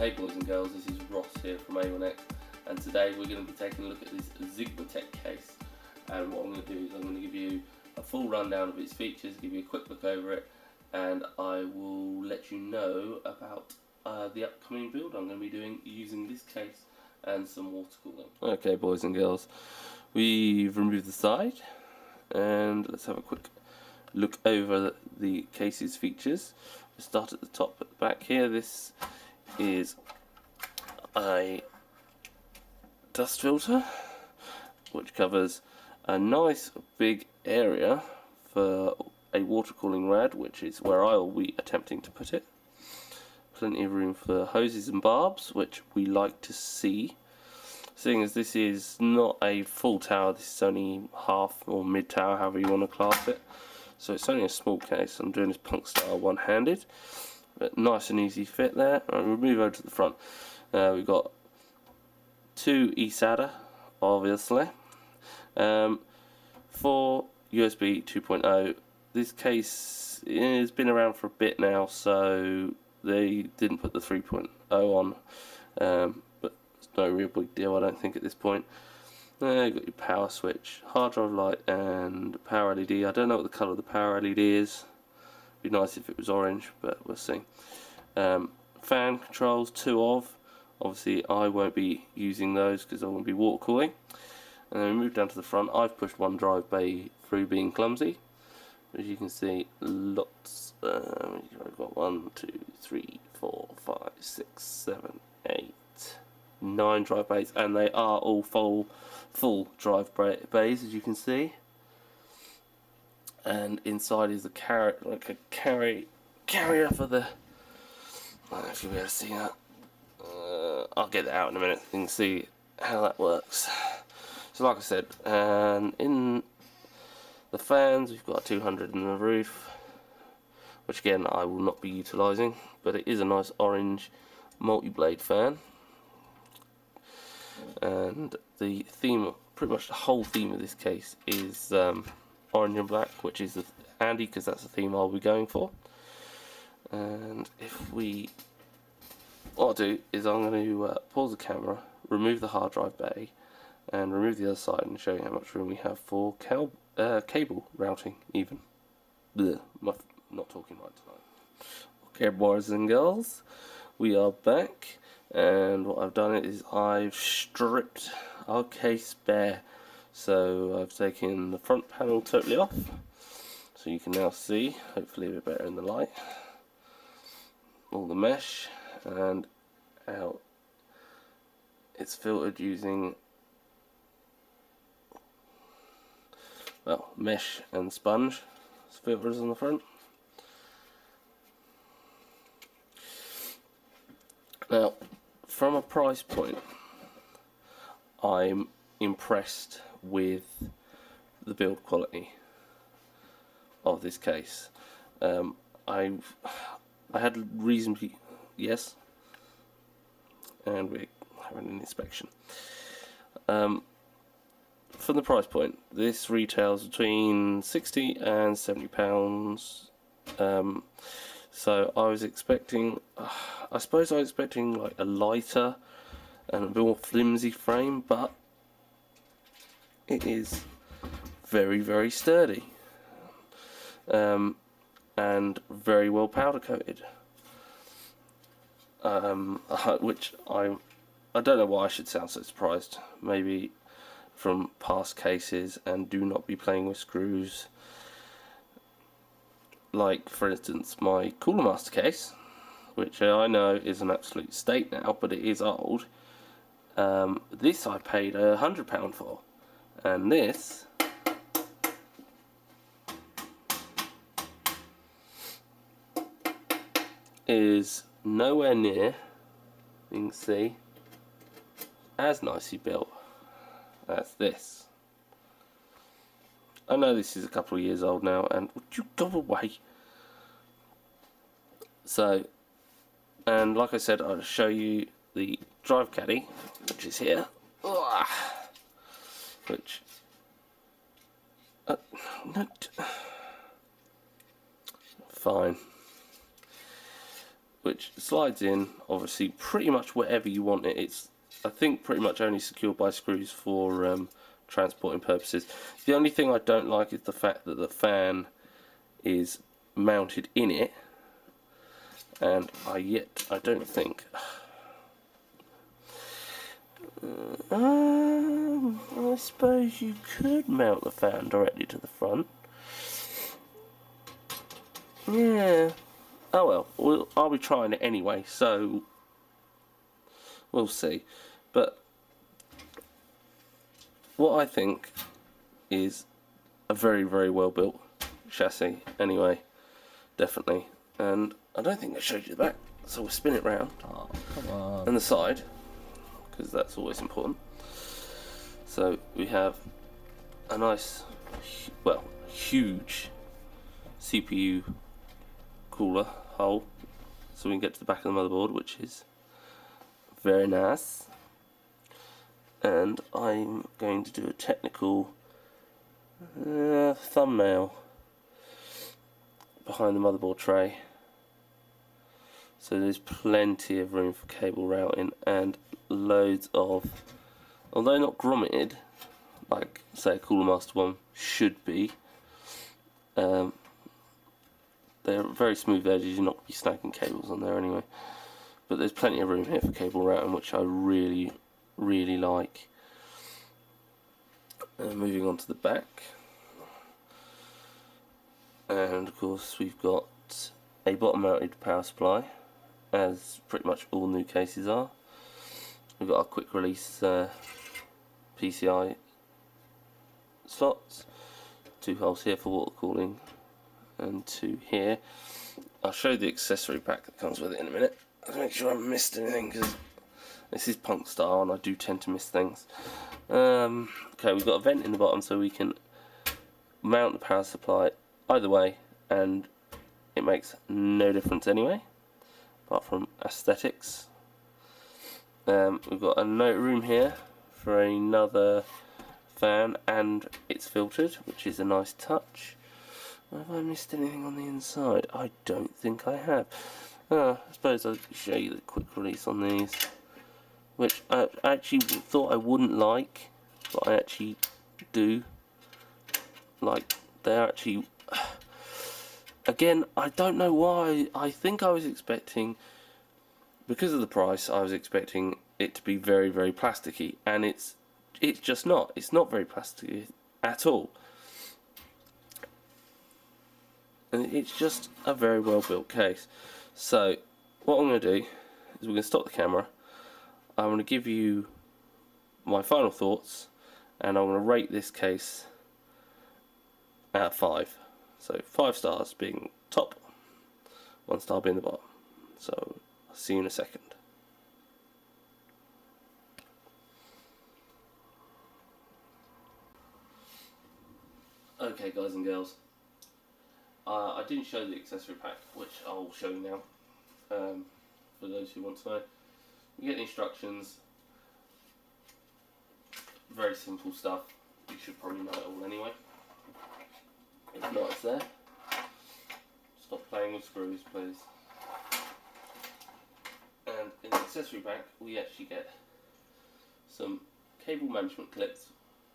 Hey boys and girls, this is Ross here from A1X, and today we're going to be taking a look at this Xigmatek case. And what I'm going to do is I'm going to give you a full rundown of its features, give you a quick look over it, and I will let you know about the upcoming build I'm going to be doing using this case and some water cooling. Okay boys and girls, we've removed the side and let's have a quick look over the case's features. We'll start at the top at the back here. This is a dust filter which covers a nice big area for a water cooling rad, which is where I'll be attempting to put it. Plenty of room for hoses and barbs, which we like to see. Seeing as this is not a full tower, this is only half or mid tower, however you want to class it. So it's only a small case. I'm doing this punk style one-handed, but nice and easy fit there. Right, we'll move over to the front. We've got two eSATA, obviously. For USB 2.0, this case has been around for a bit now, so they didn't put the 3.0 on, but it's no real big deal, I don't think, at this point. You've got your power switch, hard drive light, and power LED. I don't know what the colour of the power LED is. It'd be nice if it was orange, but we'll see. Fan controls, two of. Obviously, I won't be using those because I won't be water cooling. And then we move down to the front. I've pushed one drive bay through being clumsy. As you can see, lots. I've got 1, 2, 3, 4, 5, 6, 7, 8, 9 drive bays, and they are all full drive bays, as you can see. And inside is a carrier for the. I don't know if you'll be able to see that. I'll get that out in a minute. You can see how that works. So, like I said, and in the fans, we've got a 200 in the roof, which again I will not be utilising, but it is a nice orange multi-blade fan. And the theme, pretty much the whole theme of this case is orange and black, which is handy because that's the theme I'll be going for. And what I'll do is I'm going to pause the camera, remove the hard drive bay, and remove the other side and show you how much room we have for cable routing even. Blech, not talking right tonight. Okay boys and girls, we are back, and what I've done is I've stripped our case bare. So I've taken the front panel totally off, so you can now see, hopefully a bit better in the light, all the mesh, and how it's filtered using, well, mesh and sponge filters on the front. Now, from a price point, I'm impressed with the build quality of this case. I had reasonably, yes, and we're having an inspection. From the price point, this retails between £60 and £70. So I was expecting, I suppose I was expecting like a lighter and a bit more flimsy frame, but it is very, very sturdy, and very well powder coated, which I don't know why I should sound so surprised. Maybe from past cases, and do not be playing with screws. Like, for instance, my Cooler Master case, which I know is an absolute state now, but it is old. This I paid £100 for, and this is nowhere near, you can see, as nicely built as this. I know this is a couple of years old now, and would you go away? So, and like I said, I'll show you the drive caddy, which is here, which fine. which slides in obviously pretty much wherever you want it. It's, I think, pretty much only secured by screws for transporting purposes. The only thing I don't like is the fact that the fan is mounted in it, and I don't think I suppose you could mount the fan directly to the front. Yeah. Oh well, I'll be trying it anyway, so we'll see. But what I think is a very, very well built chassis anyway, definitely. And I don't think I showed you the back, so we'll spin it round. Oh, come on. And the side, because that's always important. So we have a nice, well, huge CPU cooler hole, so we can get to the back of the motherboard, which is very nice. And I'm going to do a technical thumbnail behind the motherboard tray, so there's plenty of room for cable routing and loads of, although not grommeted like say a Cooler Master one should be, they're very smooth edges, you're not going to be snagging cables on there anyway, but there's plenty of room here for cable routing, which I really like. Moving on to the back, and of course we've got a bottom mounted power supply, as pretty much all new cases are. We've got our quick release PCI slots, 2 holes here for water cooling and 2 here. I'll show you the accessory pack that comes with it in a minute. I'll make sure I haven't missed anything, because this is punk style and I do tend to miss things. Okay, we've got a vent in the bottom so we can mount the power supply either way, and it makes no difference anyway, apart from aesthetics. We've got a note room here for another fan, and it's filtered, which is a nice touch. Have I missed anything on the inside? I don't think I have. I suppose I'll show you the quick release on these, which I actually thought I wouldn't like, but I actually do. Like, they're actually, again, I don't know why. I think I was expecting, because of the price, I was expecting it to be very, very plasticky, and it's just not. It's not very plasticky at all. And it's just a very well built case. So what I'm going to do is we're going to stop the camera. I'm going to give you my final thoughts, and I'm going to rate this case out of 5. So 5 stars being top, 1 star being the bottom. So I'll see you in a second. Okay, guys and girls, I didn't show the accessory pack, which I'll show you now, for those who want to know. You get the instructions, very simple stuff, you should probably know it all anyway. If not, it's there. Stop playing with screws, please. And in the accessory pack we actually get some cable management clips,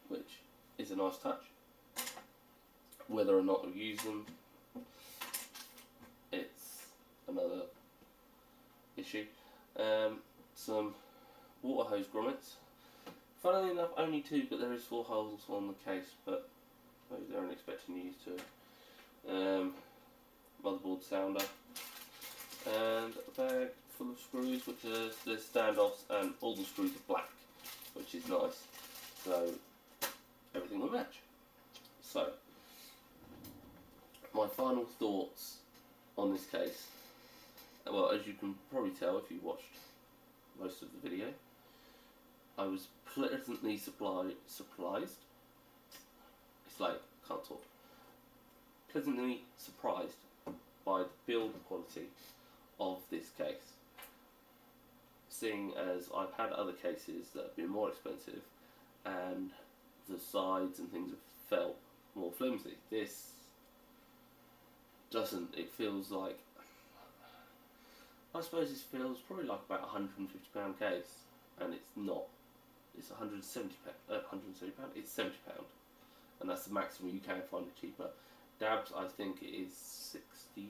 which is a nice touch. Whether or not we use them, it's another issue. Some water hose grommets. Funnily enough, only 2, but there is 4 holes on the case, but maybe they weren't expecting you to. Motherboard sounder, and a bag full of screws, which are the standoffs, and all the screws are black, which is nice. So everything will match. So my final thoughts on this case. Well, as you can probably tell if you watched most of the video, I was pleasantly surprised. It's like, can't talk. Pleasantly surprised by the build quality of this case. Seeing as I've had other cases that have been more expensive and the sides and things have felt more flimsy. This doesn't. It feels like, I suppose this feels probably like about £150 case, and it's not. It's £170. £170. It's £70, and that's the maximum. You can find it cheaper. Dabs, I think it is £65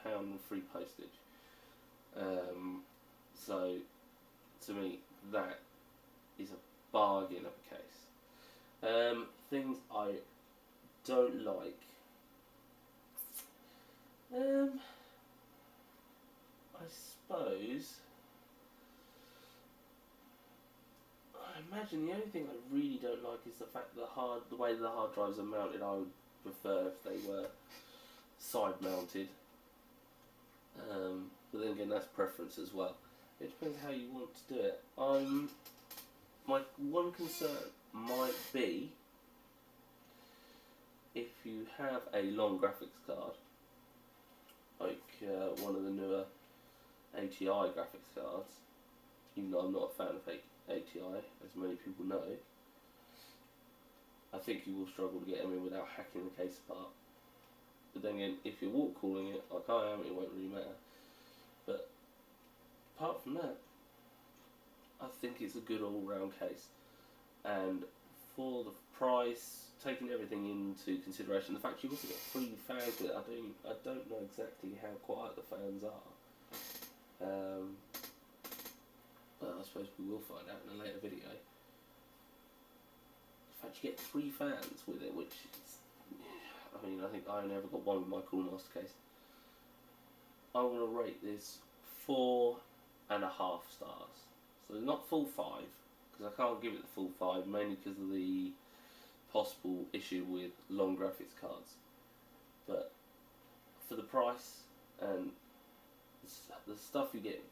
and free postage. So to me, that is a bargain of a case. Things I don't like. I suppose. I imagine the only thing I really don't like is the fact that the way the hard drives are mounted. I would prefer if they were side mounted. But then again, that's preference as well. It depends how you want to do it. My one concern might be if you have a long graphics card, like one of the newer ATI graphics cards, even though I'm not a fan of ATI, as many people know, I think you will struggle to get them in without hacking the case apart. But then again, if you're water cooling it, like I am, it won't really matter. But apart from that, I think it's a good all-round case. And for the price, taking everything into consideration, the fact you also get 3 fans with it, I don't know exactly how quiet the fans are. Well, I suppose we will find out in a later video. The fact you get 3 fans with it, which is, I mean, I think I only ever got one with my Cool Master case. I'm going to rate this 4.5 stars. So not full 5, because I can't give it the full 5, mainly because of the possible issue with long graphics cards. But for the price and the stuff you get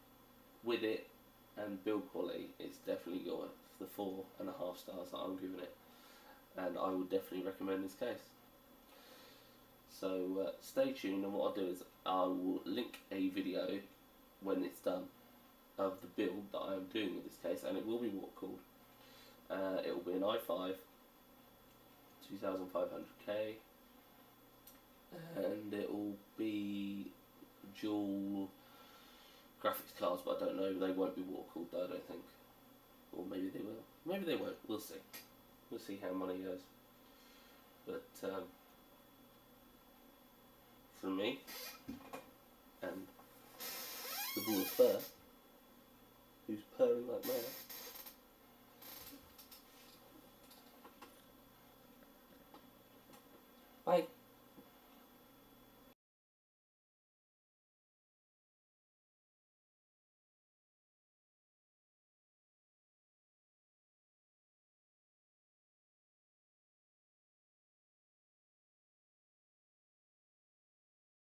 with it and build quality, it's definitely got the 4.5 stars that I'm giving it, and I would definitely recommend this case. So stay tuned, and what I'll do is I will link a video when it's done of the build that I am doing with this case, and it will be water cooled. It will be an i5 2500K, and it will be dual graphics cards, but I don't know, they won't be water cooled though, I don't think. Or maybe they will. Maybe they won't. We'll see. We'll see how money goes. But from me and the ball of fur, who's purring like mad. Bye.